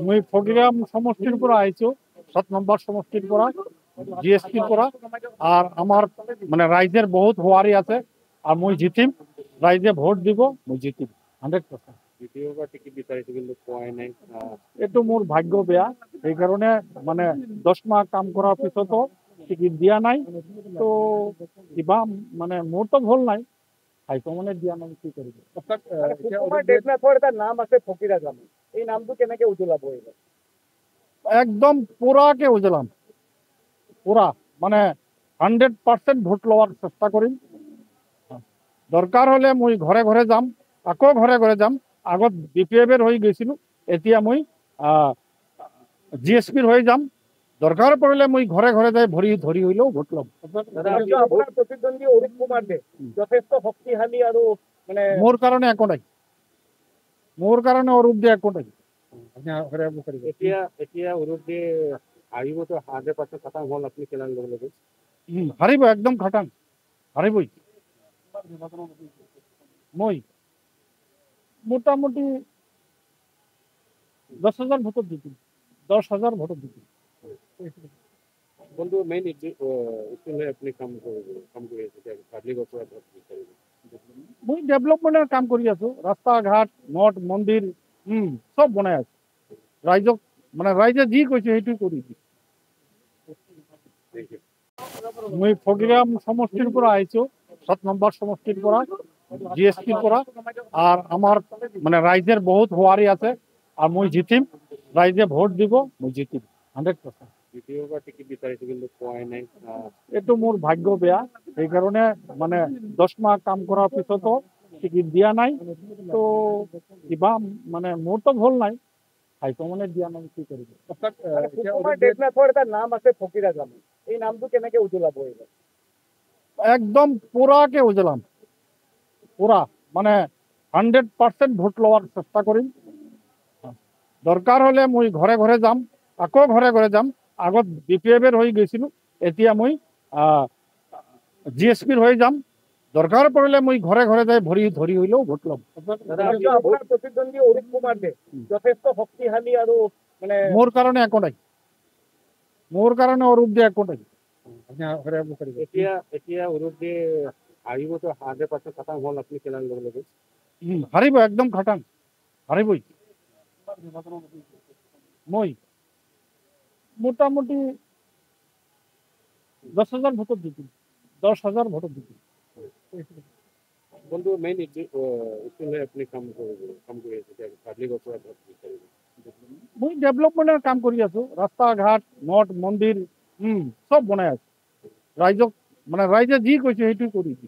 মুই ফকিৰাম সমষ্টিৰ পৰা আহিছো ৭ নম্বৰ সমষ্টিৰ পৰা জিএসপিৰ পৰা আৰ আমাৰ মানে ৰাইজেৰ বহুত হোৱাৰী আছে আৰ মুই জিতিম ৰাইজে ভোট দিব মুই জিতিম 100%। দ্বিতীয়বাৰ টিকিট বিচাৰিছো কিন্তু পোৱাই নাই। এইটো মোৰ ভাগ্য বেয়া সেইকাৰণে মানে 10 মাহ কাম কৰাৰ পিছতো টিকিট দিয়া নাই তো কিবা মানে মোৰতো ভুল নাই হাইকমানে দিয়া নাই কি কৰিব। এটা নাম আছে ফকিৰা জাম, এই নামটো কেনেকে উজ্বলাব এইবাৰ? একদম পুরাকে উজলাম পুরা মানে 100% ভোট লওয়ার চেষ্টা করিম। দরকার হলে মুই ঘরে ঘরে যাম, আকৌ ঘরে ঘরে যাম। আগত বিপিএফের হয়ে গেছিল, এতিয়া মুই জিএসপির হয়ে যাম। দরকার পড়লে মুই ঘরে ঘরে যাই ভরি ধরি হইলেও ভোট লম। আপোনাৰ প্ৰতিদ্বন্দ্বী অৰুপ কুমাৰ দে যথেষ্ট শক্তিশালী আৰু মানে মোৰ কাৰণে একো নাই, মোৰ কাৰণে অৰূপ দিয়ে একো নাই। এতিয়া এতিয়া অৰুপে আহিবতো 100% খতম হ'ল, আপুনি কিমান লগে লগে হারিব একদম খাটাং হারিবই। মই মোটামুটি 10,000 ভোটত জিতিম, 10,000 ভোটত জিতিম। কোনটো মেইন ইছ্যু লৈ আপুনি কাম কৰি আছে পাব্লিকৰ পৰা ভোট বিচাৰিব? মই ডেভেলপমেন্টেৰ কাম কৰি আছো, ৰাস্তা ঘাট মঠ মন্দিৰ সব বনাই আছো। ৰাইজক মানে ৰাইজে যি কৈছে সেইটোই কৰিছি। মই ফকিৰাম সমষ্টিৰ পৰা আহিছো ৭ নম্বৰ সমষ্টিৰ পৰা জিএসপিৰ পৰা আৰ আমাৰ মানে ৰাইজেৰ বহুত হোৱাৰী আছে আৰ মুই জিতিম ৰাইজে ভোট দিব মুই জিতিম 100%। দ্বিতীয়বাৰ টিকিট বিচাৰিছো কিন্তু পোৱাই নাই। এইটো মোৰ ভাগ্য বেয়া সেইকাৰণে মানে 10 মাহ কাম কৰাৰ পিছতো টিকিট দিয়া নাই তো কিবা মানে মোৰতো ভুল নাই হাইকমানে দিয়া নাই কি কৰিব। এটা নাম আছে ফকিৰা জাম, এই নামটো কেনেকে উজ্বলাব এইবাৰ? একদম পুরাকে উজলাম পুরা মানে 100% ভোট লওয়ার চেষ্টা করিম। দরকার হলে মুই ঘরে ঘরে যাম, আকৌ ঘরে ঘরে যাম। আগত বিপিএফের হয়ে গেছিল, এতিয়া মুই জিএসপির হয়ে যাম। দরকার পড়লে মুই ঘরে ঘরে যাই ভরি ধরি হইলেও ভোট লম। আপোনাৰ প্ৰতিদ্বন্দ্বী অৰুপ কুমাৰ দে যথেষ্ট শক্তিশালী আৰু মানে মোৰ কাৰণে একো নাই, মোৰ কাৰণে অৰূপ দিয়ে একো নাই। এতিয়া এতিয়া অৰুপে আহিবতো 100% খতম হ'ল, আপুনি কিমান লগে লগে হারিব একদম খাটাং হারিবই। মই মোটামুটি 10,000 ভোটত জিতিম, 10,000 ভোটত জিতিম। কোনটো মেইন ইছ্যু লৈ আপুনি কাম কৰি আছে পাব্লিকৰ পৰা ভোট বিচাৰিব? মই ডেভেলপমেন্টেৰ কাম কৰি আছো, ৰাস্তা ঘাট মঠ মন্দিৰ সব বনাই আছো। ৰাইজক মানে ৰাইজে যি কৈছে সেইটোই কৰিছি।